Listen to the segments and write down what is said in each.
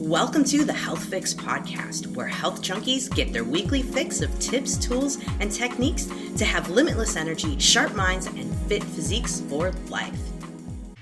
Welcome to the Health Fix podcast, where health junkies get their weekly fix of tips, tools, and techniques to have limitless energy, sharp minds, and fit physiques for life.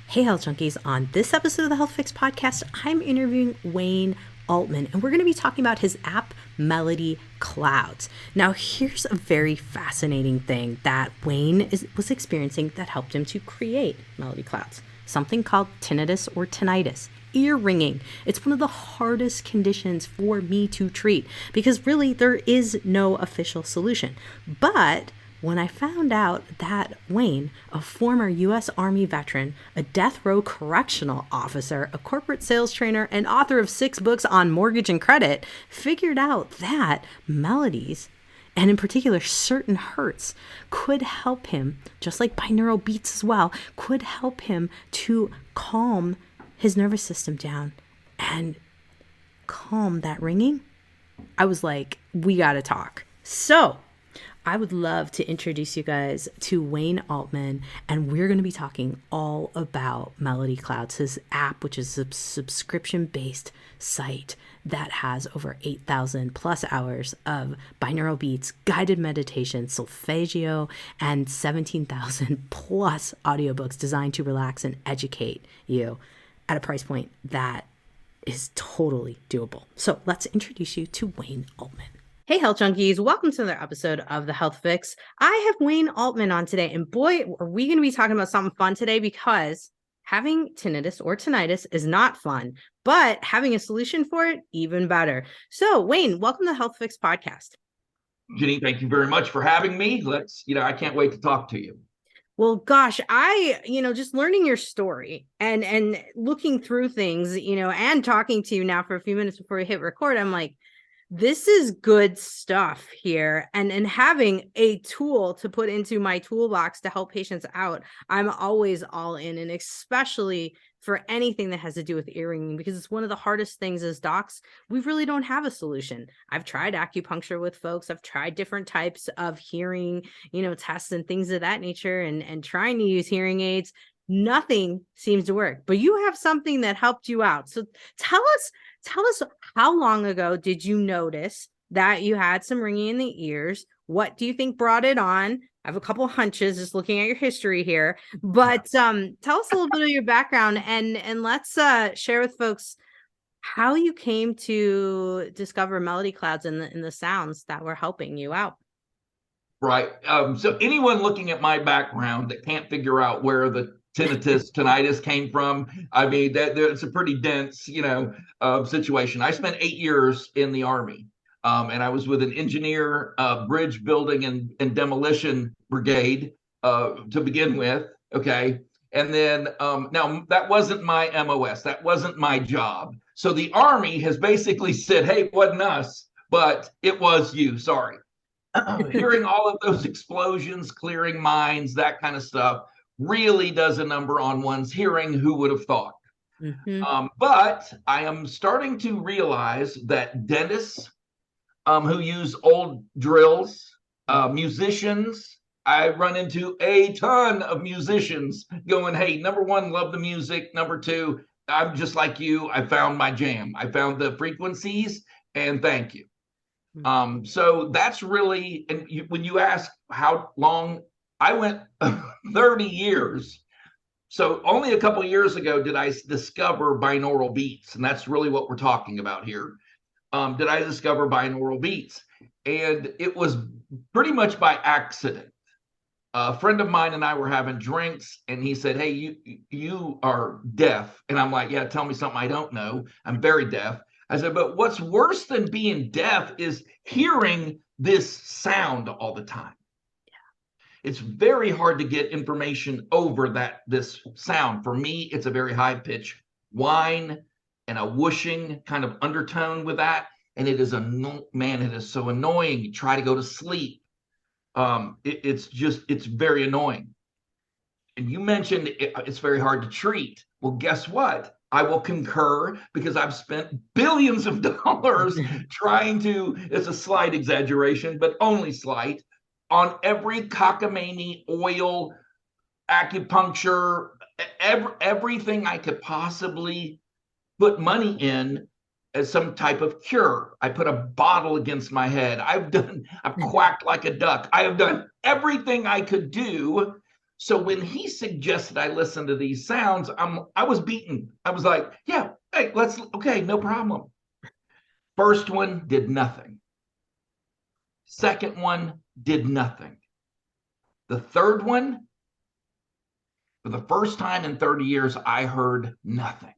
Hey, health junkies. On this episode of the Health Fix podcast, I'm interviewing Wayne Altman, and we're going to be talking about his app, Melody Clouds. Now, here's a very fascinating thing that Wayne was experiencing that helped him to create Melody Clouds, something called tinnitus or tinnitus. Ear ringing. It's one of the hardest conditions for me to treat because really there is no official solution. But when I found out that Wayne, a former U.S. Army veteran, a death row correctional officer, a corporate sales trainer, and author of 6 books on mortgage and credit, figured out that melodies, and in particular certain hertz, could help him, just like binaural beats as well, could help him to calm his nervous system down and calm that ringing, I was like, we got to talk. So I would love to introduce you guys to Wayne Altman, and we're going to be talking all about Melody Clouds, his app, which is a subscription-based site that has over 8,000 plus hours of binaural beats, guided meditation, solfeggio, and 17,000 plus audiobooks designed to relax and educate you at a price point that is totally doable. So let's introduce you to Wayne Altman. Hey, health junkies. Welcome to another episode of the Health Fix. I have Wayne Altman on today, and boy, are we going to be talking about something fun today, because having tinnitus or tinnitus is not fun, but having a solution for it, even better. So Wayne, welcome to the Health Fix podcast. Jenny, thank you very much for having me. I can't wait to talk to you. Well, gosh, just learning your story and looking through things, and talking to you now for a few minutes before we hit record, I'm like, this is good stuff here. And having a tool to put into my toolbox to help patients out, I'm always all in, and especially for anything that has to do with ear ringing, because it's one of the hardest things as docs. We really don't have a solution. I've tried acupuncture with folks. I've tried different types of hearing, tests and things of that nature, and trying to use hearing aids. Nothing seems to work, but you have something that helped you out. So tell us, how long ago did you notice that you had some ringing in the ears? What do you think brought it on? I have a couple hunches just looking at your history here, but tell us a little bit of your background, and let's share with folks how you came to discover Melody Clouds and the sounds that were helping you out. Right. So anyone looking at my background that can't figure out where the tinnitus came from, I mean, it's a pretty dense, situation. I spent 8 years in the Army. And I was with an engineer, bridge building and demolition brigade to begin with. Okay. And then now that wasn't my MOS. That wasn't my job. So the Army has basically said, hey, it wasn't us, but it was you. Sorry. Hearing all of those explosions, clearing mines, that kind of stuff really does a number on one's hearing. Who would have thought? Mm-hmm. But I am starting to realize that dentists, who use old drills, musicians. I run into a ton of musicians going, hey, number one, love the music. Number two, I'm just like you. I found my jam. I found the frequencies, and thank you. So that's really, and when you ask how long, I went 30 years. So only a couple of years ago did I discover binaural beats, and that's really what we're talking about here. Did I discover binaural beats? And it was pretty much by accident. A friend of mine and I were having drinks, and he said, hey, you are deaf. And I'm like, yeah, tell me something I don't know. I'm very deaf. I said, but what's worse than being deaf is hearing this sound all the time. Yeah. It's very hard to get information over this sound. For me, it's a very high pitch whine and a whooshing kind of undertone with that. And it is it is so annoying. You try to go to sleep. It's very annoying. And you mentioned it's very hard to treat. Well, guess what? I will concur, because I've spent billions of dollars trying to, it's a slight exaggeration, but only slight, on every cockamamie, oil, acupuncture, everything I could possibly put money in as some type of cure. I put a bottle against my head. I've quacked like a duck. I have done everything I could do. So when he suggested I listen to these sounds, I was beaten. I was like, yeah, hey, okay, no problem. First one did nothing. Second one did nothing. The third one, for the first time in 30 years, I heard nothing.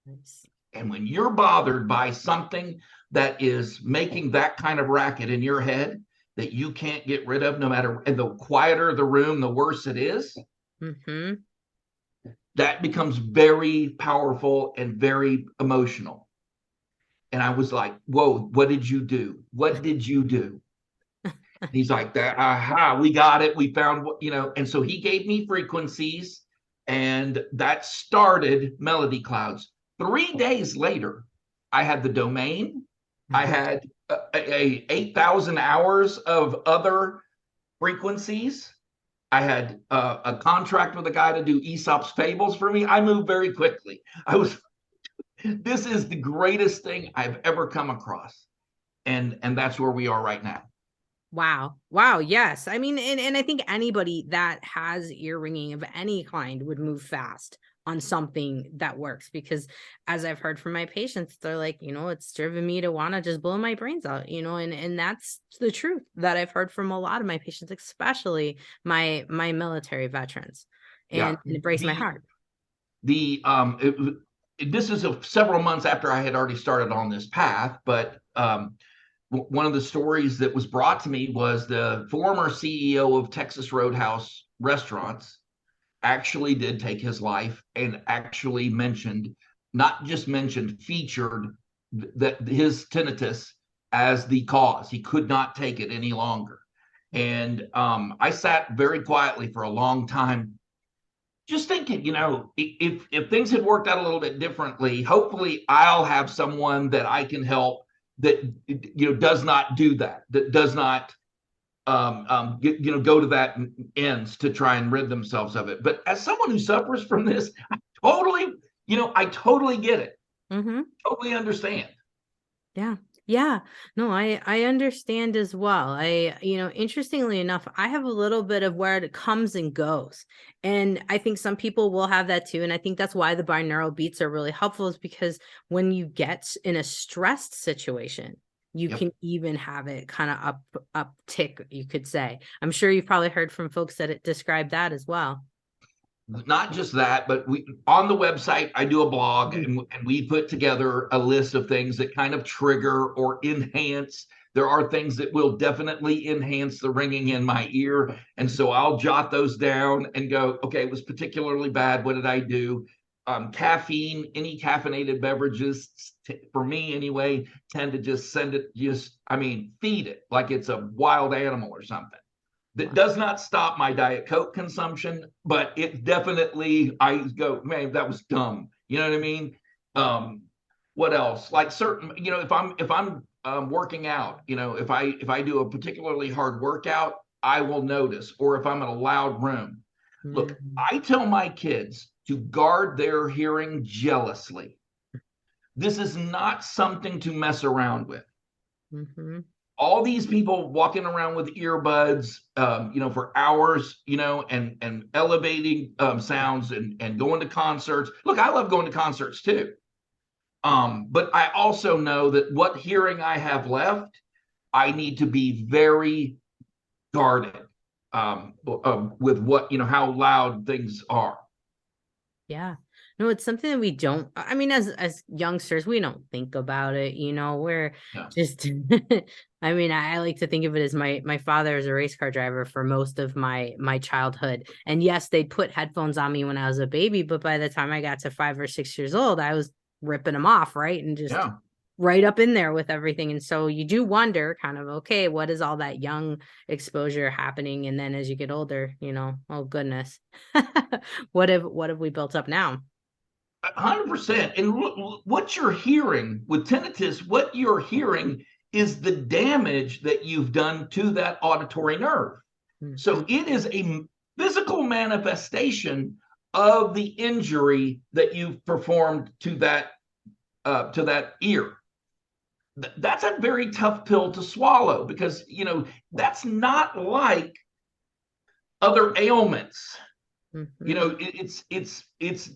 Nice. And when you're bothered by something that is making that kind of racket in your head that you can't get rid of, no matter, and the quieter the room, the worse it is, that becomes very powerful and very emotional. And I was like, whoa, what did you do? What did you do? He's like, that, aha, we got it. We found what, and so he gave me frequencies, and that started Melody Clouds. 3 days later, I had the domain. I had a 8,000 hours of other frequencies. I had a contract with a guy to do Aesop's fables for me. I moved very quickly. This is the greatest thing I've ever come across. And that's where we are right now. Wow. Wow. Yes. I mean, and I think anybody that has ear ringing of any kind would move fast on something that works, because as I've heard from my patients, they're like, it's driven me to want to just blow my brains out, and that's the truth that I've heard from a lot of my patients, especially my military veterans. And it breaks my heart. This is several months after I had already started on this path, but one of the stories that was brought to me was the former CEO of Texas Roadhouse Restaurants actually did take his life, and actually featured that his tinnitus as the cause. He could not take it any longer. And I sat very quietly for a long time, just thinking, if things had worked out a little bit differently, hopefully I'll have someone that I can help that does not do that does not go to that ends to try and rid themselves of it. But as someone who suffers from this, I totally get it. Totally understand. Yeah. No, I understand as well. Interestingly enough, I have a little bit of where it comes and goes. And I think some people will have that too. And I think that's why the binaural beats are really helpful, is because when you get in a stressed situation, you can even have it kind of uptick, you could say. I'm sure you've probably heard from folks that describe that as well. Not just that, but on the website, I do a blog, and we put together a list of things that kind of trigger or enhance. There are things that will definitely enhance the ringing in my ear. And so I'll jot those down and go, okay, it was particularly bad. What did I do? Caffeine, any caffeinated beverages, for me anyway, tend to just feed it like it's a wild animal or something. That does not stop my Diet Coke consumption, but it definitely, I go, man, that was dumb. You know what I mean? What else? Like certain, if I'm working out, if I do a particularly hard workout, I will notice. Or if I'm in a loud room, look, I tell my kids to guard their hearing jealously. This is not something to mess around with. All these people walking around with earbuds, for hours, and elevating sounds and going to concerts. Look, I love going to concerts too. But I also know that what hearing I have left, I need to be very guarded with what, how loud things are. Yeah. No, it's something that we don't, I mean, as youngsters, we don't think about it, we're just, I mean, I like to think of it as my father is a race car driver for most of my childhood. And yes, they'd put headphones on me when I was a baby, but by the time I got to 5 or 6 years old, I was ripping them off, right? And just right up in there with everything. And so you do wonder kind of, okay, what is all that young exposure happening? And then as you get older, oh goodness, what have we built up now? 100%. And what you're hearing with tinnitus, what you're hearing is the damage that you've done to that auditory nerve. So it is a physical manifestation of the injury that you've performed to that to that ear. That's a very tough pill to swallow, because that's not like other ailments. It's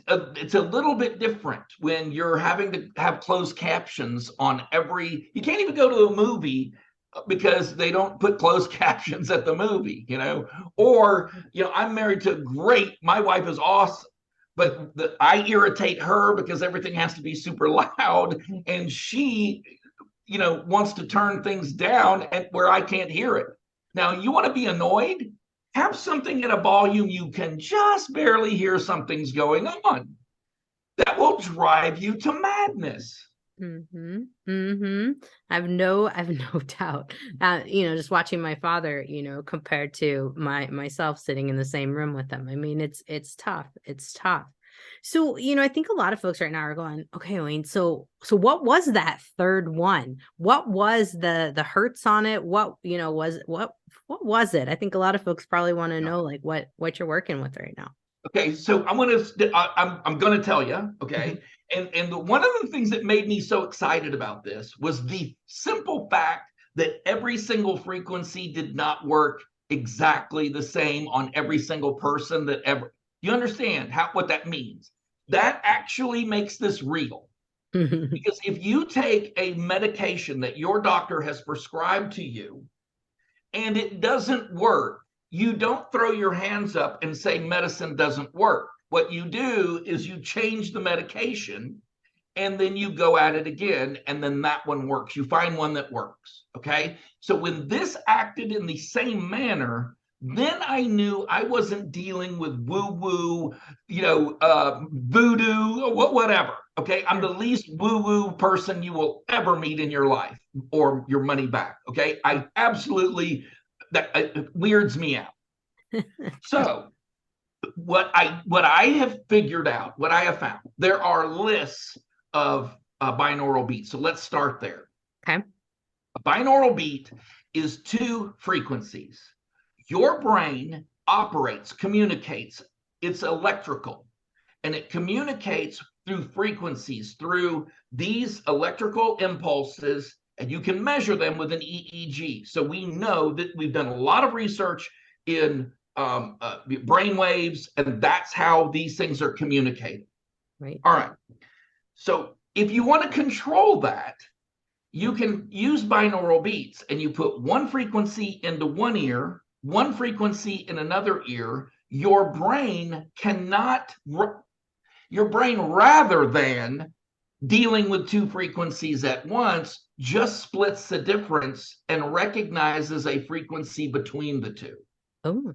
a little bit different when you're having to have closed captions on every. You can't even go to a movie because they don't put closed captions at the movie. Or I'm married to my wife is awesome, but I irritate her because everything has to be super loud, and she wants to turn things down where I can't hear it. Now, you want to be annoyed? Have something at a volume you can just barely hear something's going on. That will drive you to madness. I've no doubt. Just watching my father, compared to myself sitting in the same room with him. I mean, it's tough. It's tough. So, I think a lot of folks right now are going, okay, Wayne, so what was that third one? What was the hurts on it? What was it? I think a lot of folks probably want to know, like, what you're working with right now. Okay, so I'm gonna tell you, okay, and one of the things that made me so excited about this was the simple fact that every single frequency did not work exactly the same on every single person that ever. You understand what that means? That actually makes this real. Because if you take a medication that your doctor has prescribed to you and it doesn't work, you don't throw your hands up and say medicine doesn't work. What you do is you change the medication and then you go at it again, and then that one works. You find one that works, okay? So when this acted in the same manner, then I knew I wasn't dealing with woo-woo, voodoo, whatever, okay? I'm the least woo-woo person you will ever meet in your life, or your money back, okay? I absolutely, that weirds me out. So what I have figured out, what I have found, there are lists of binaural beats. So let's start there. Okay. A binaural beat is two frequencies. Your brain communicates, it's electrical, and it communicates through frequencies, through these electrical impulses, and you can measure them with an EEG. So we know that we've done a lot of research in brain waves, and that's how these things are communicated. Right. All right. So if you want to control that, you can use binaural beats, and you put one frequency into one ear, one frequency in another ear. Your brain, rather than dealing with two frequencies at once, just splits the difference and recognizes a frequency between the two. Oh,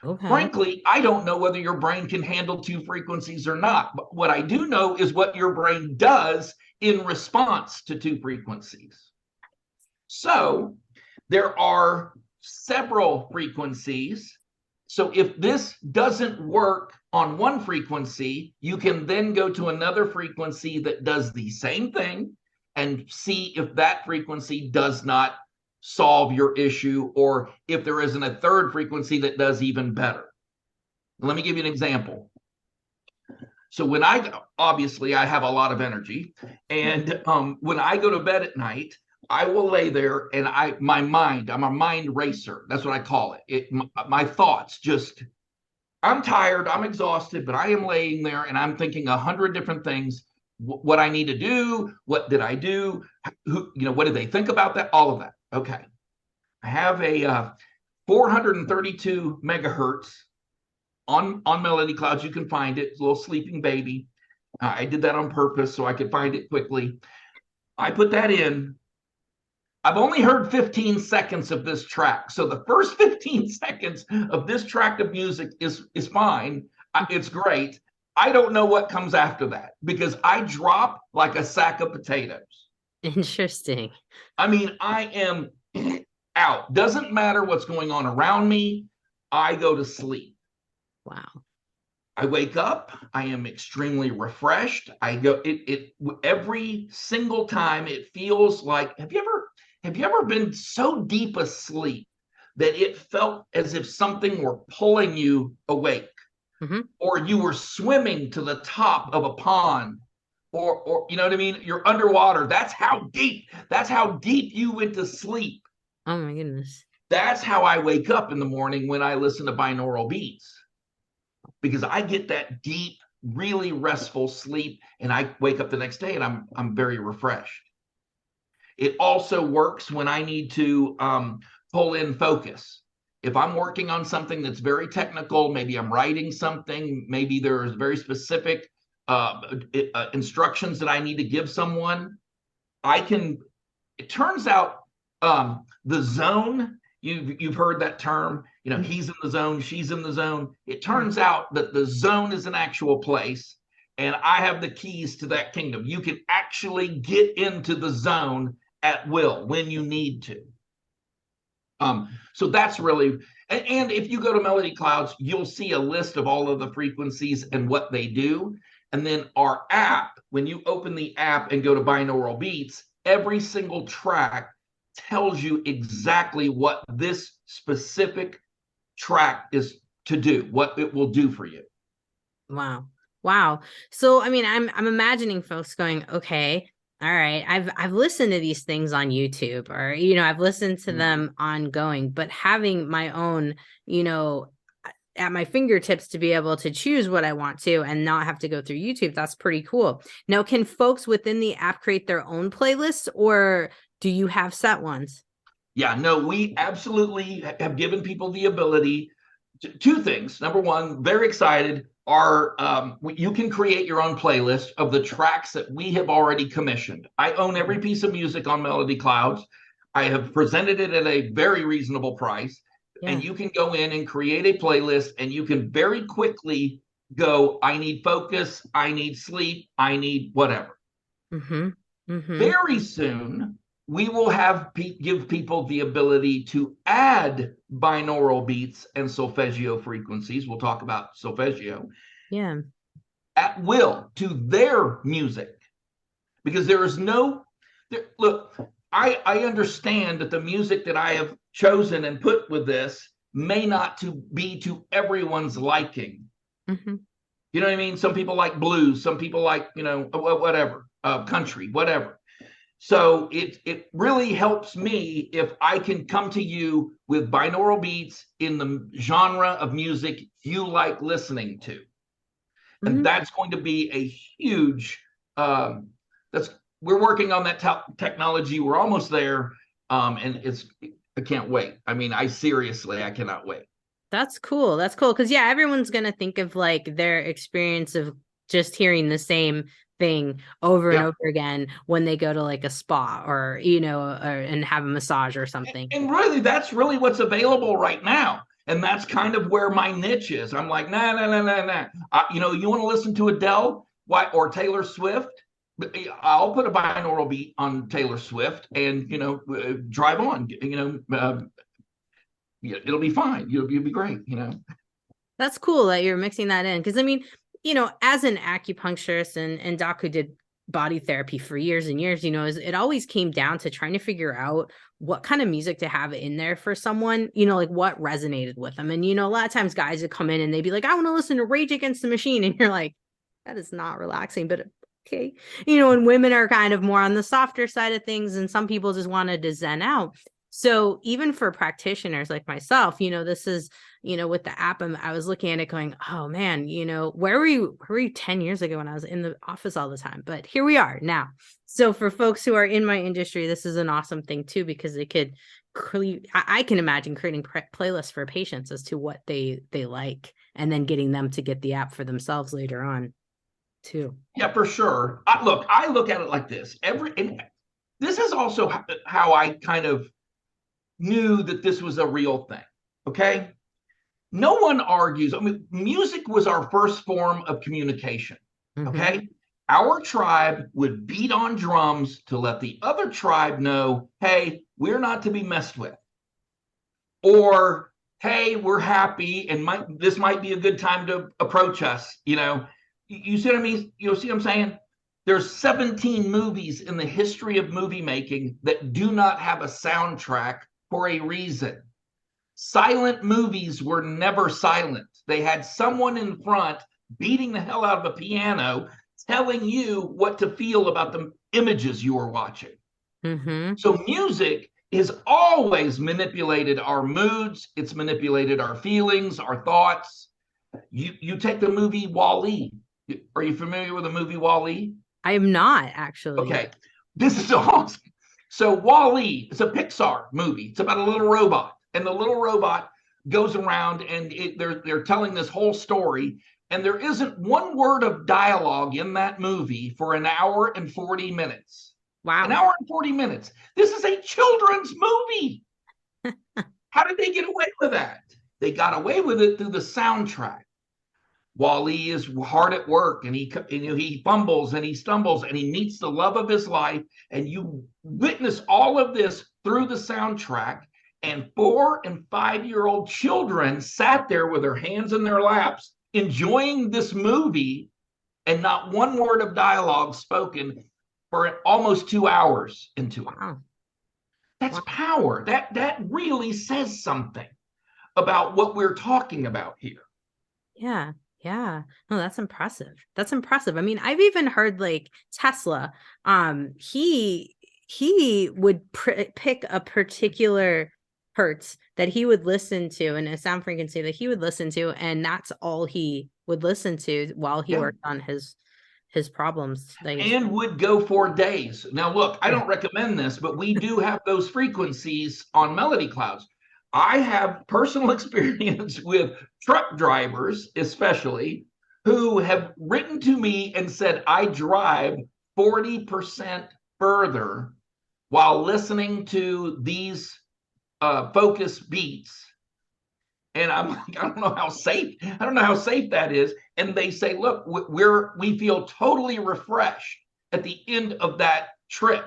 okay. Frankly, I don't know whether your brain can handle two frequencies or not. But what I do know is what your brain does in response to two frequencies. So there are several frequencies. So if this doesn't work on one frequency, you can then go to another frequency that does the same thing and see if that frequency does not solve your issue, or if there isn't a third frequency that does even better. Let me give you an example. So when obviously I have a lot of energy, and when I go to bed at night, I will lay there, and I'm a mind racer. That's what I call it. My thoughts just, I'm tired, I'm exhausted, but I am laying there and I'm thinking 100 different things. What I need to do, what did I do? What did they think about that? All of that. Okay. I have a 432 megahertz on Melody Clouds. You can find it. It's a little sleeping baby. I did that on purpose so I could find it quickly. I put that in. I've only heard 15 seconds of this track. So the first 15 seconds of this track of music is fine. It's great. I don't know what comes after that, because I drop like a sack of potatoes. Interesting. I mean, I am out. Doesn't matter what's going on around me. I go to sleep. Wow. I wake up. I am extremely refreshed. I go. It every single time it feels like. Have you ever been so deep asleep that it felt as if something were pulling you awake? Mm-hmm. Or you were swimming to the top of a pond or you know what I mean? You're underwater. That's how deep you went to sleep. Oh my goodness. That's how I wake up in the morning when I listen to binaural beats, because I get that deep, really restful sleep, and I wake up the next day and I'm very refreshed. It also works when I need to pull in focus. If I'm working on something that's very technical, maybe I'm writing something, maybe there's very specific instructions that I need to give someone, it turns out the zone, you've heard that term, he's in the zone, she's in the zone. It turns out that the zone is an actual place, and I have the keys to that kingdom. You can actually get into the zone at will when you need to. So that's really, and if you go to Melody Clouds, you'll see a list of all of the frequencies and what they do. And then our app, when you open the app and go to binaural beats, every single track tells you exactly what this specific track is to do, what it will do for you. Wow. So I mean, I'm imagining folks going, okay, all right, I've listened to these things on YouTube, or I've listened to them ongoing, but having my own, at my fingertips to be able to choose what I want to and not have to go through YouTube, that's pretty cool. Now, can folks within the app create their own playlists, or do you have set ones? Yeah, no, we absolutely have given people the ability to two things. Number one, very excited, you can create your own playlist of the tracks that we have already commissioned. I own every piece of music on Melody Clouds. I have presented it at a very reasonable price. Yeah. And you can go in and create a playlist, and you can very quickly go, I need focus, I need sleep, I need whatever. Very soon, we will give people the ability to add binaural beats and solfeggio frequencies. We'll talk about solfeggio. Yeah. At will to their music. Because look, I understand that the music that I have chosen and put with this may not be to everyone's liking. You know what I mean? Some people like blues, some people like, whatever, country, whatever. So it really helps me if I can come to you with binaural beats in the genre of music you like listening to. And that's going to be a huge, we're working on that technology. We're almost there. And I can't wait. I mean, I cannot wait. That's cool. That's cool. Cause yeah, everyone's going to think of like their experience of just hearing the same thing over and over again when they go to like a spa or, and have a massage or something. And really, that's really what's available right now. And that's kind of where my niche is. I'm like, nah. You want to listen to Adele or Taylor Swift? I'll put a binaural beat on Taylor Swift and, drive on, it'll be fine. You'll be great, That's cool that you're mixing that in. Cause I mean, as an acupuncturist and doc who did body therapy for years and years, it always came down to trying to figure out what kind of music to have in there for someone, like what resonated with them. And, a lot of times guys would come in and they'd be like, I want to listen to Rage Against the Machine. And you're like, that is not relaxing, but okay. And women are kind of more on the softer side of things. And some people just wanted to zen out. So even for practitioners like myself, this is, with the app, I was looking at it going, oh man, where were you 10 years ago when I was in the office all the time? But here we are now. So for folks who are in my industry, this is an awesome thing too, because it could I can imagine creating playlists for patients as to what they like, and then getting them to get the app for themselves later on too. Yeah, for sure. I look at it like this. This is also how I kind of knew that this was a real thing. Okay. No one argues. I mean, music was our first form of communication. Okay. Our tribe would beat on drums to let the other tribe know, hey, we're not to be messed with. Or, hey, we're happy and this might be a good time to approach us. You see what I mean? You see what I'm saying? There's 17 movies in the history of movie making that do not have a soundtrack for a reason. Silent movies were never silent. They had someone in front beating the hell out of a piano, telling you what to feel about the images you are watching. Mm-hmm. So music has always manipulated our moods. It's manipulated our feelings, our thoughts. You take the movie Wall-E. Are you familiar with the movie Wall-E? I am not actually. Okay, this is awesome. So Wall-E, it's a Pixar movie. It's about a little robot, and the little robot goes around, and they're telling this whole story, and there isn't one word of dialogue in that movie for an hour and 40 minutes. Wow. An hour and 40 minutes. This is a children's movie. How did they get away with that? They got away with it through the soundtrack. Wall-E is hard at work, and he fumbles and he stumbles and he meets the love of his life, and you witness all of this through the soundtrack. And 4- and 5-year-old children sat there with their hands in their laps enjoying this movie, and not one word of dialogue spoken for almost 2 hours into it. Wow. That's power. That really says something about what we're talking about here. Yeah. Yeah. No, that's impressive. That's impressive. I mean, I've even heard like Tesla, he would pick a particular hertz that he would listen to, and a sound frequency that he would listen to, and that's all he would listen to while he worked on his problems. And would go for days. Now, look, I don't recommend this, but we do have those frequencies on Melody Clouds. I have personal experience with truck drivers, especially, who have written to me and said, I drive 40% further while listening to these focus beats. And I'm like, I don't know how safe that is. And they say, look, we feel totally refreshed at the end of that trip.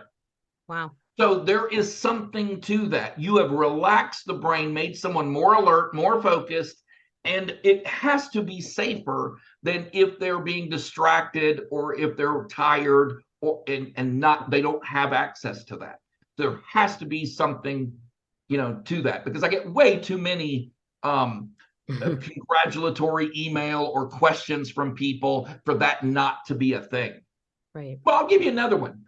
Wow. So there is something to that. You have relaxed the brain, made someone more alert, more focused, and it has to be safer than if they're being distracted or if they're tired and not, they don't have access to that. There has to be something, to that, because I get way too many congratulatory email or questions from people for that not to be a thing. Right. Well, I'll give you another one.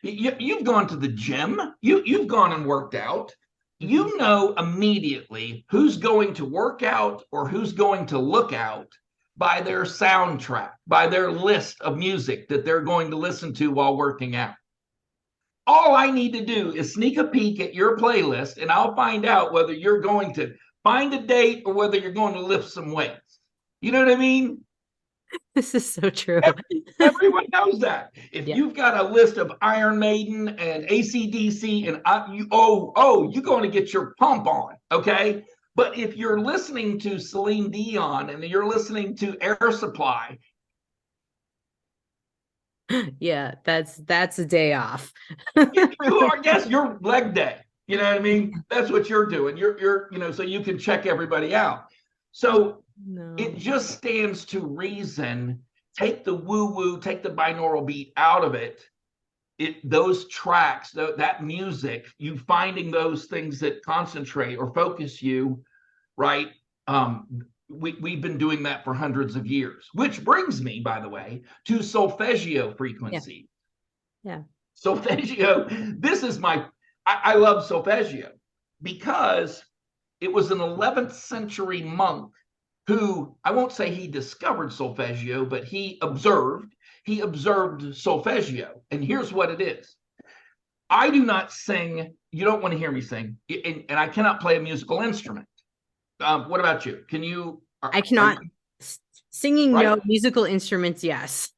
You've gone to the gym. You've gone and worked out. You know immediately who's going to work out or who's going to look out by their soundtrack, by their list of music that they're going to listen to while working out. All I need to do is sneak a peek at your playlist, and I'll find out whether you're going to find a date or whether you're going to lift some weights. You know what I mean? This is so true. Everyone knows that. If you've got a list of Iron Maiden and AC/DC and you're going to get your pump on, okay? But if you're listening to Celine Dion and you're listening to Air Supply, yeah, that's a day off. yes, your leg day. You know what I mean? That's what you're doing. You're so you can check everybody out. So it just stands to reason. Take the woo-woo, take the binaural beat out of it. Those tracks, that music, you finding those things that concentrate or focus you, right? We've been doing that for hundreds of years, which brings me, by the way, to solfeggio frequency. Yeah. Solfeggio, this is I love solfeggio because it was an 11th century monk who, I won't say he discovered solfeggio, but he observed solfeggio. And here's what it is. I do not sing. You don't want to hear me sing. And I cannot play a musical instrument. What about you? Can you? I cannot. Singing, right? No. Musical instruments, yes.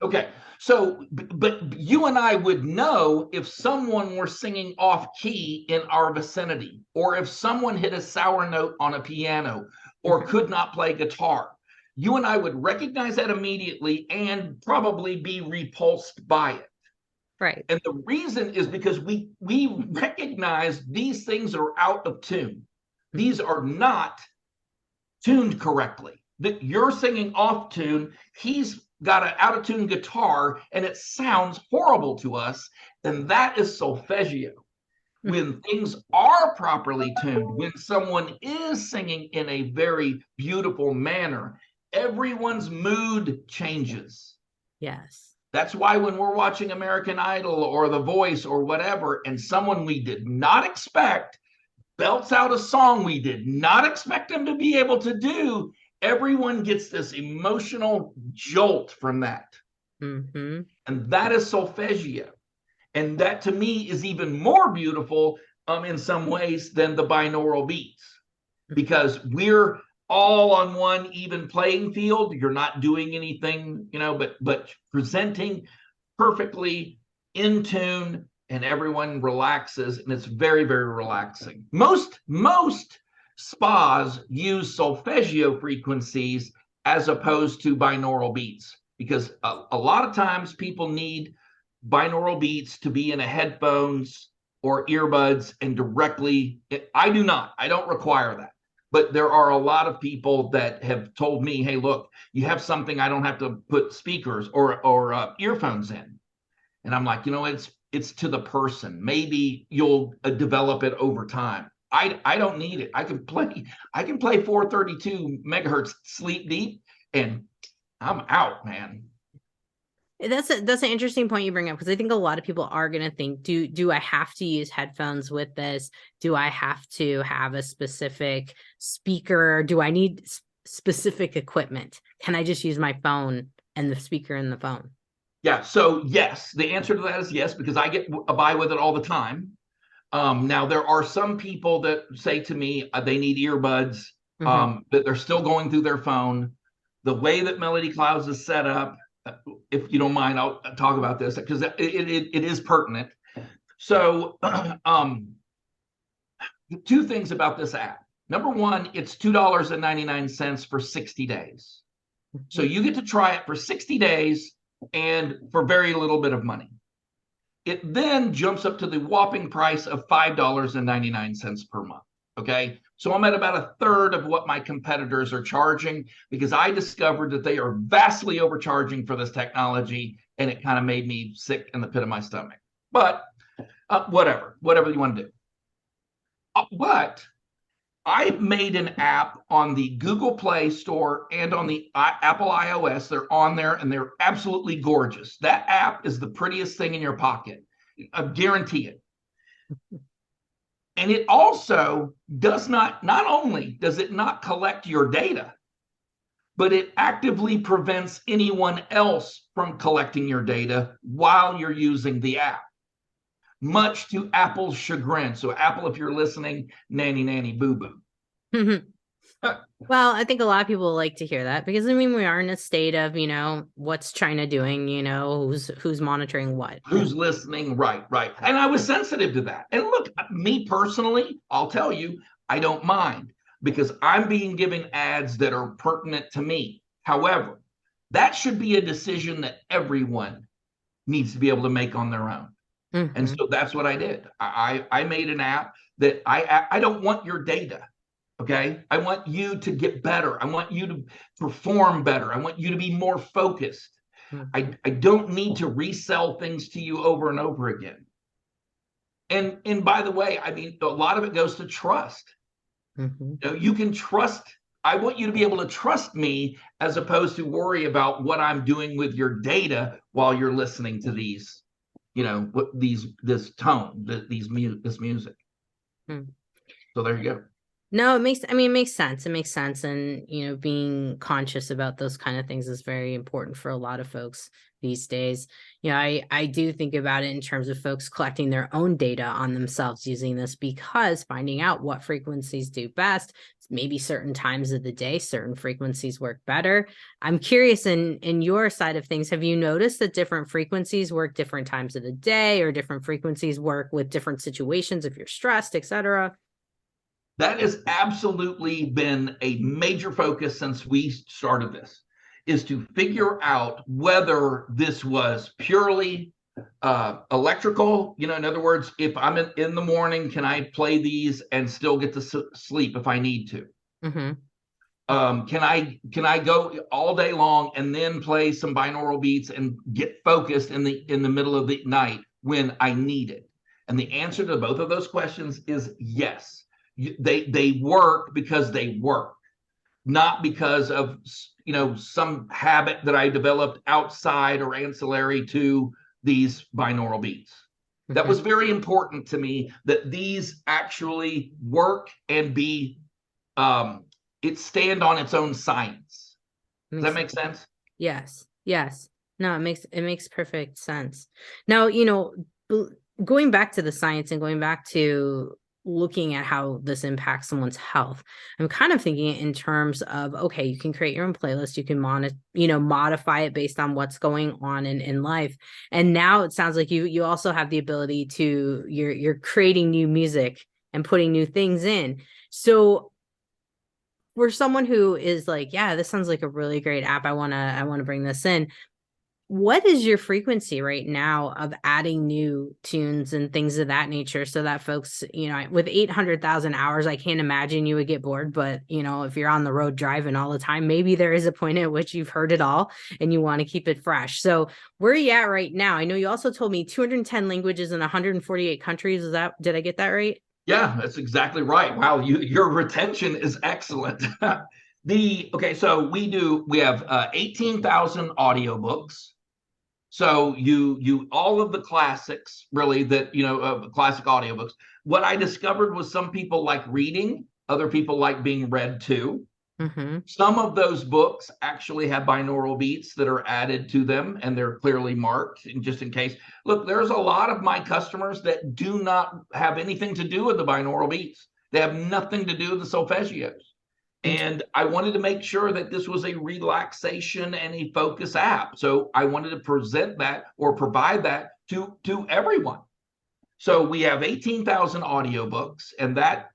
Okay. So, but you and I would know if someone were singing off key in our vicinity, or if someone hit a sour note on a piano or could not play guitar. You and I would recognize that immediately and probably be repulsed by it. Right. And the reason is because we recognize these things are out of tune. These are not tuned correctly. That you're singing off tune, he's got an out of tune guitar, and it sounds horrible to us. And that is solfeggio. When things are properly tuned, when someone is singing in a very beautiful manner, everyone's mood changes. Yes. That's why when we're watching American Idol or The Voice or whatever, and someone we did not expect belts out a song we did not expect them to be able to do, everyone gets this emotional jolt from that. Mm-hmm. And that is solfeggio. And that to me is even more beautiful in some ways than the binaural beats, because we're all on one even playing field. You're not doing anything, but presenting perfectly in tune, and everyone relaxes, and it's very, very relaxing. Most spas use solfeggio frequencies as opposed to binaural beats, because a lot of times people need binaural beats to be in a headphones or earbuds and directly. I don't require that. But there are a lot of people that have told me, hey, look, you have something I don't have to put speakers or earphones in. And I'm like, it's to the person. Maybe you'll develop it over time. I don't need it. I can play 432 megahertz sleep deep, and I'm out, man. That's an interesting point you bring up, because I think a lot of people are going to think, do I have to use headphones with this? Do I have to have a specific speaker? Do I need specific equipment? Can I just use my phone and the speaker in the phone? Yeah. So yes, the answer to that is yes, because I get by with it all the time. Now there are some people that say to me they need earbuds, that they're still going through their phone. The way that Melody Clouds is set up, if you don't mind, I'll talk about this because it is pertinent. So two things about this app. Number one, it's $2.99 for 60 days. So you get to try it for 60 days and for very little bit of money. It then jumps up to the whopping price of $5.99 per month. Okay. So I'm at about a third of what my competitors are charging, because I discovered that they are vastly overcharging for this technology, and it kind of made me sick in the pit of my stomach. But whatever you want to do. But I made an app on the Google Play Store and on the Apple iOS. They're on there, and they're absolutely gorgeous. That app is the prettiest thing in your pocket. I guarantee it. And it also not only does it not collect your data, but it actively prevents anyone else from collecting your data while you're using the app, much to Apple's chagrin. So Apple, if you're listening, nanny, boo-boo. Well, I think a lot of people like to hear that, because we are in a state of, what's China doing, who's monitoring what, who's listening, right. And I was sensitive to that. And look, me personally, I'll tell you, I don't mind, because I'm being given ads that are pertinent to me. However, that should be a decision that everyone needs to be able to make on their own. And so that's what I did. I made an app that I don't want your data. Okay. I want you to get better. I want you to perform better. I want you to be more focused. I don't need to resell things to you over and over again. And by the way, a lot of it goes to trust. You can trust. I want you to be able to trust me, as opposed to worry about what I'm doing with your data while you're listening to these, this tone, this music. So there you go. No, it makes sense. It makes sense. And, being conscious about those kind of things is very important for a lot of folks these days. I do think about it in terms of folks collecting their own data on themselves using this, because finding out what frequencies do best, maybe certain times of the day, certain frequencies work better. I'm curious, in your side of things, have you noticed that different frequencies work different times of the day, or different frequencies work with different situations if you're stressed, etc.? That has absolutely been a major focus since we started this, is to figure out whether this was purely electrical. In other words, if I'm in the morning, can I play these and still get to sleep if I need to? Can I go all day long and then play some binaural beats and get focused in the middle of the night when I need it? And the answer to both of those questions is yes. They work because they work. not because of, some habit that I developed outside or ancillary to these binaural beats. That was very important to me, that these actually work and be, it stand on its own science. Does that make sense? Yes. Yes. No, it makes perfect sense. Now, going back to the science and going back to looking at how this impacts someone's health, I'm kind of thinking in terms of, okay, you can create your own playlist, you can modify it based on what's going on in life. And now it sounds like you also have the ability to, you're creating new music and putting new things in. So for someone who is like, yeah, this sounds like a really great app, I want to bring this in. What is your frequency right now of adding new tunes and things of that nature, so that folks, with 800,000 hours, I can't imagine you would get bored, but if you're on the road driving all the time, maybe there is a point at which you've heard it all and you want to keep it fresh. So where are you at right now? I know you also told me 210 languages in 148 countries. Did I get that right? Yeah, that's exactly right. Wow, your retention is excellent. So we have 18,000 audiobooks. So you all of the classics, really, that classic audiobooks. What I discovered was some people like reading, other people like being read to. Some of those books actually have binaural beats that are added to them, and they're clearly marked. And just in case, look, there's a lot of my customers that do not have anything to do with the binaural beats. They have nothing to do with the solfeggios. And I wanted to make sure that this was a relaxation and a focus app. So I wanted to present that or provide that to everyone. So we have 18,000 audiobooks, and that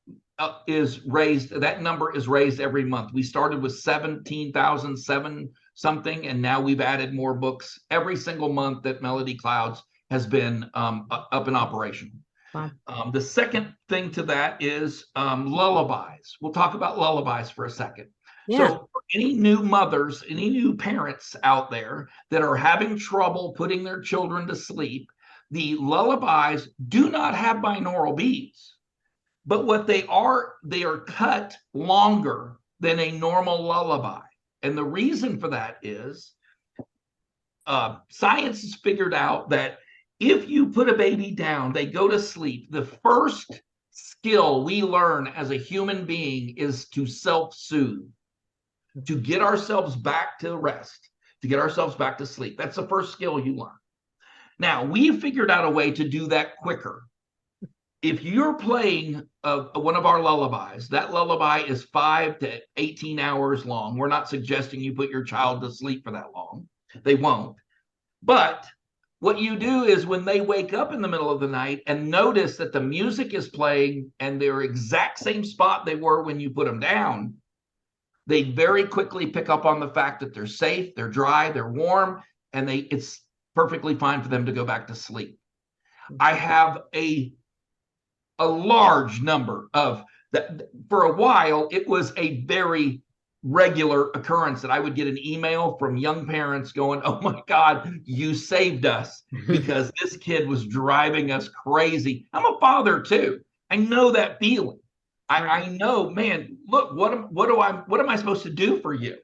number is raised every month. We started with 17,007 something, and now we've added more books every single month that Melody Clouds has been up in operation. Wow. The second thing to that is lullabies. We'll talk about lullabies for a second. Yeah. So for any new mothers, any new parents out there that are having trouble putting their children to sleep, the lullabies do not have binaural beats, but what they are cut longer than a normal lullaby. And the reason for that is science has figured out that if you put a baby down, they go to sleep. The first skill we learn as a human being is to self-soothe, to get ourselves back to rest, to get ourselves back to sleep. That's the first skill you learn. Now, we've figured out a way to do that quicker. If you're playing one of our lullabies, that lullaby is 5 to 18 hours long. We're not suggesting you put your child to sleep for that long. They won't. But what you do is when they wake up in the middle of the night and notice that the music is playing and they're exact same spot they were when you put them down, they very quickly pick up on the fact that they're safe, they're dry, they're warm, and it's perfectly fine for them to go back to sleep. I have a large number of that. For a while, it was a very regular occurrence that I would get an email from young parents going, "Oh my God, you saved us because this kid was driving us crazy." I'm a father too. I know that feeling. I know, man, look, what am I supposed to do for you?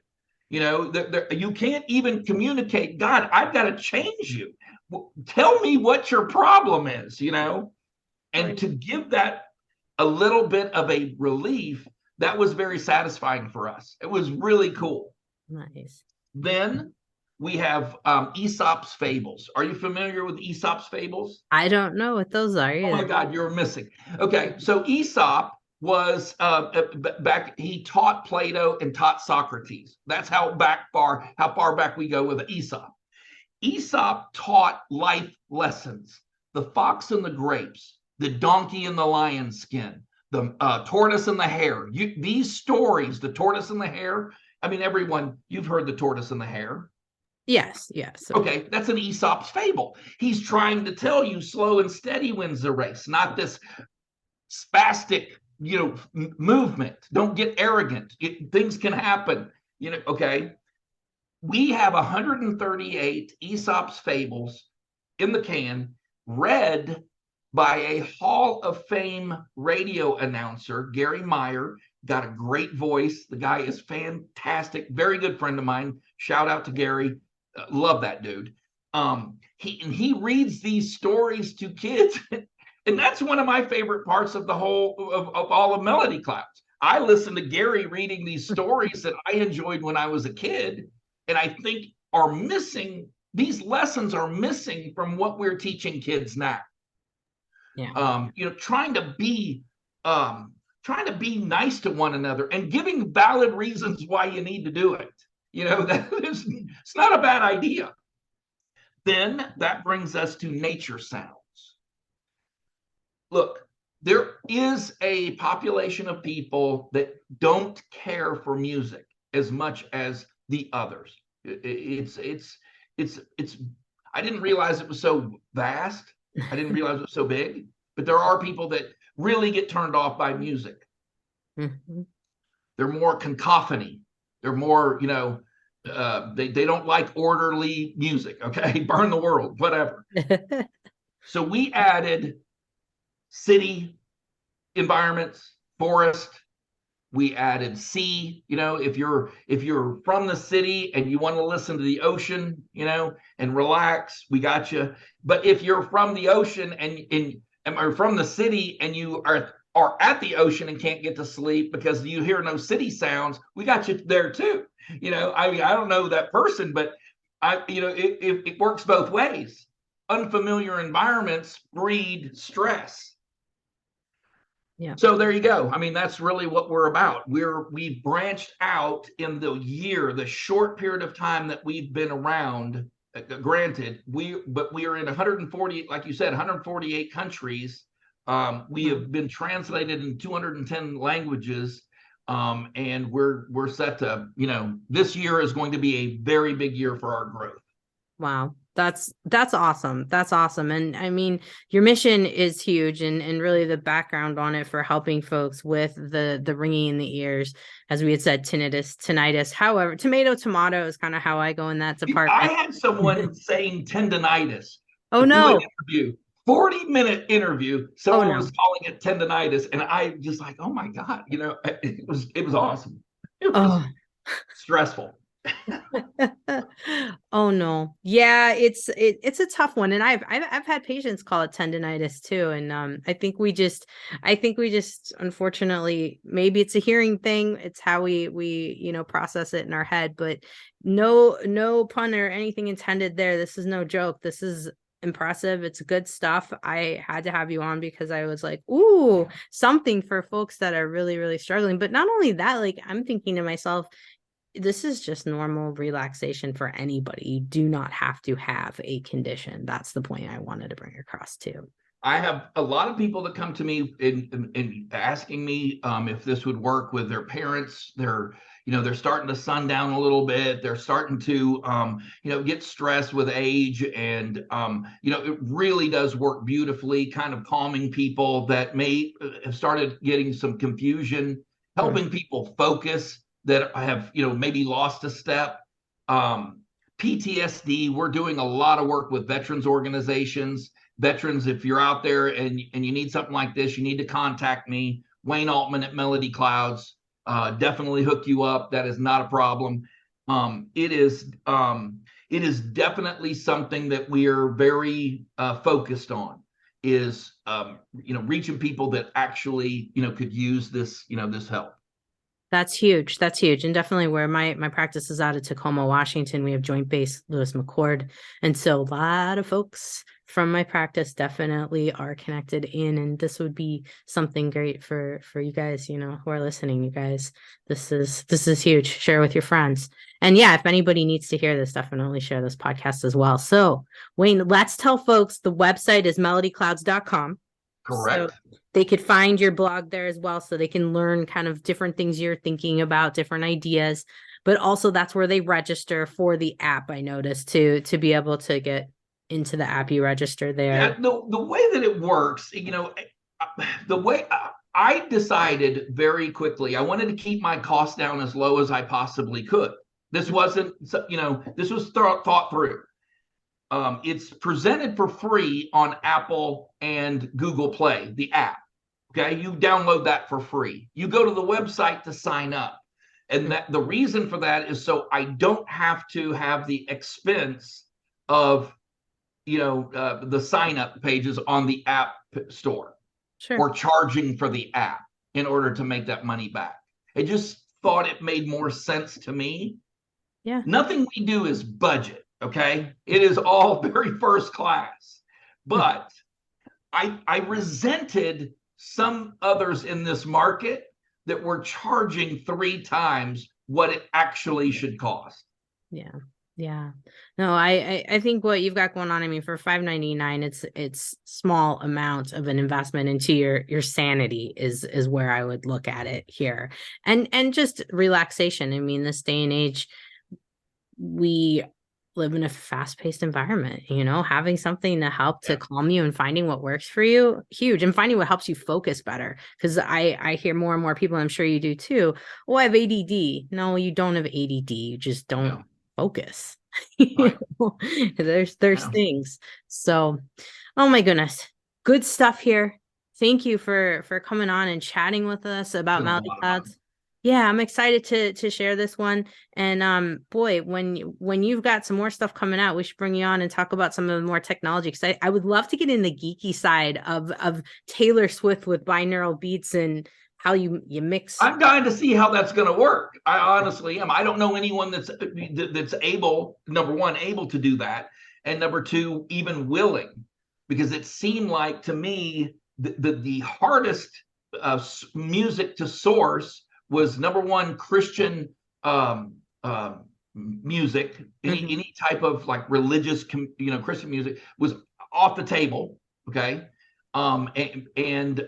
You can't even communicate. God, I've got to change you. Tell me what your problem is, and to give that a little bit of a relief, that was very satisfying for us. It was really cool. Nice. Then we have Aesop's fables. Are you familiar with Aesop's fables? I don't know what those are either. Oh my God, you're missing. Okay, so Aesop was he taught Plato and taught Socrates. That's how far back we go with Aesop. Aesop taught life lessons: the fox and the grapes, the donkey and the lion's skin, the tortoise and the hare. These stories, the tortoise and the hare, I mean, everyone, you've heard the tortoise and the hare. Yes. Okay, that's an Aesop's fable. He's trying to tell you slow and steady wins the race, not this spastic, movement. Don't get arrogant. Things can happen, okay? We have 138 Aesop's fables in the can, read by a Hall of Fame radio announcer, Gary Meyer. got a great voice. The guy is fantastic, very good friend of mine. Shout out to Gary. Love that dude. He reads these stories to kids, and that's one of my favorite parts of the whole of all of Melody Clouds. I listen to Gary reading these stories that I enjoyed when I was a kid, and I think are missing. These lessons are missing from what we're teaching kids now. Yeah. Trying to be nice to one another and giving valid reasons why you need to do it. It's not a bad idea. Then that brings us to nature sounds. Look, there is a population of people that don't care for music as much as the others. It's I didn't realize it was so vast. I didn't realize it was so big, but there are people that really get turned off by music. Mm-hmm. They're more cacophony. They're more, they don't like orderly music. Okay. Burn the world, whatever. So we added city environments, forest. We added sea. If you're from the city and you want to listen to the ocean, and relax, we got you. But if you're from the ocean and or from the city and you are at the ocean and can't get to sleep because you hear no city sounds, we got you there too. I don't know that person, but it works both ways. Unfamiliar environments breed stress. Yeah. So there you go. That's really what we're about. We've branched out in the short period of time that we've been around. Granted, we are in 140, like you said, 148 countries. We have been translated in 210 languages, and we're set to, this year is going to be a very big year for our growth. Wow. That's awesome. That's awesome. And your mission is huge, and really the background on it for helping folks with the ringing in the ears, as we had said, tinnitus. However, tomato is kind of how I go in that department. I had someone saying tendinitis. Oh no. 40-minute interview. Someone was calling it tendinitis, and I just like, oh my God, it was awesome. It was stressful. Oh no. Yeah, it's a tough one. And I've had patients call it tendinitis too. And I think we just unfortunately, maybe it's a hearing thing. It's how we process it in our head, but no pun or anything intended there. This is no joke. This is impressive. It's good stuff. I had to have you on because I was like, ooh, something for folks that are really, really struggling. But not only that, like, I'm thinking to myself, this is just normal relaxation for anybody. You do not have to have a condition. That's the point I wanted to bring across too. I have a lot of people that come to me in asking me if this would work with their parents. They're starting to sundown a little bit. They're starting to get stressed with age, and it really does work beautifully, kind of calming people that may have started getting some confusion, helping people focus that have maybe lost a step. PTSD, we're doing a lot of work with veterans organizations. Veterans, if you're out there and you need something like this, you need to contact me, Wayne Altman at Melody Clouds. Definitely hook you up. That is not a problem. It is definitely something that we are very focused on, is reaching people that actually could use this this help. That's huge. That's huge. And definitely where my practice is out of Tacoma, Washington, we have Joint Base Lewis McChord. And so a lot of folks from my practice definitely are connected in, and this would be something great for you guys, who are listening. You guys, this is huge. Share with your friends. And yeah, if anybody needs to hear this, definitely share this podcast as well. So Wayne, let's tell folks the website is melodyclouds.com. Correct. So they could find your blog there as well, so they can learn kind of different things you're thinking about, different ideas, but also that's where they register for the app. I noticed to be able to get into the app, you register there. Yeah, the way that it works, the way I decided very quickly, I wanted to keep my costs down as low as I possibly could. This wasn't, this was thought through. It's presented for free on Apple and Google Play, the app. Okay, you download that for free. You go to the website to sign up. And that the reason for that is so I don't have to have the expense of, the sign up pages on the app store or charging for the app in order to make that money back. I just thought it made more sense to me. Yeah. Nothing we do is budget. Okay. It is all very first class, but I resented some others in this market that were charging 3 times what it actually should cost. Yeah. Yeah. No, I think what you've got going on, I mean, for $5.99, it's small amount of an investment into your sanity is where I would look at it here. And just relaxation. I mean, this day and age, we live in a fast-paced environment, having something to help to calm you and finding what works for you, huge. And finding what helps you focus better. Because I hear more and more people, I'm sure you do too, oh, I have ADD. No, you don't have ADD. You just don't focus. Right. There's things. So, oh my goodness, good stuff here. Thank you for coming on and chatting with us about melody clouds. Yeah, I'm excited to share this one. And boy, when you've got some more stuff coming out, we should bring you on and talk about some of the more technology. Because I would love to get in the geeky side of Taylor Swift with binaural beats and how you mix. I'm dying to see how that's going to work. I honestly am. I don't know anyone that's able, number one, able to do that, and number two, even willing, because it seemed like to me the hardest music to source was, number one, Christian music, any type of like religious, Christian music was off the table. Okay. And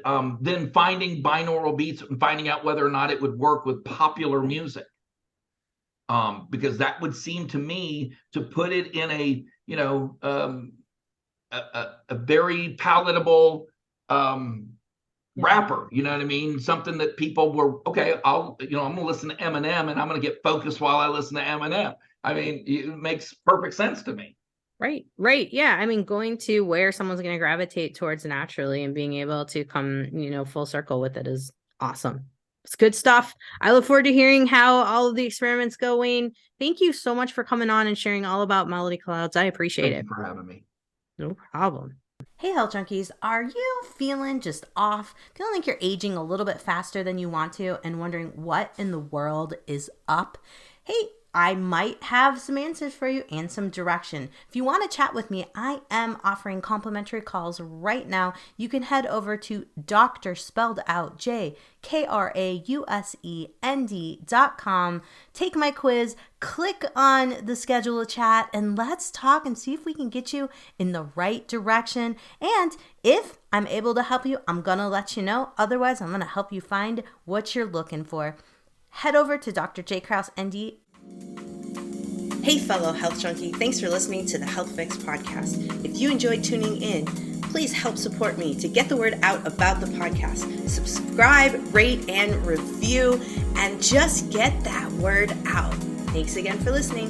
then finding binaural beats and finding out whether or not it would work with popular music. Because that would seem to me to put it in a very palatable rapper, you know what I mean? Something that people were, okay, I'm going to listen to Eminem and I'm going to get focused while I listen to Eminem. I mean, it makes perfect sense to me. Right. Yeah. I mean, going to where someone's going to gravitate towards naturally and being able to come, full circle with it is awesome. It's good stuff. I look forward to hearing how all of the experiments go, Wayne. Thank you so much for coming on and sharing all about melody clouds. I appreciate it. Thank you for having me. No problem. Hey, health junkies, are you feeling just off? Feeling like you're aging a little bit faster than you want to and wondering what in the world is up? Hey, I might have some answers for you and some direction. If you want to chat with me, I am offering complimentary calls right now. You can head over to Dr. spelled out JKRAUSEND.com. Take my quiz, click on the schedule a chat, and let's talk and see if we can get you in the right direction. And if I'm able to help you, I'm going to let you know. Otherwise, I'm going to help you find what you're looking for. Head over to Dr. J. Krause, ND. Hey, fellow health junkie, thanks for listening to the Health Fix podcast. If you enjoyed tuning in, please help support me to get the word out about the podcast. Subscribe, rate, and review, and just get that word out. Thanks again for listening.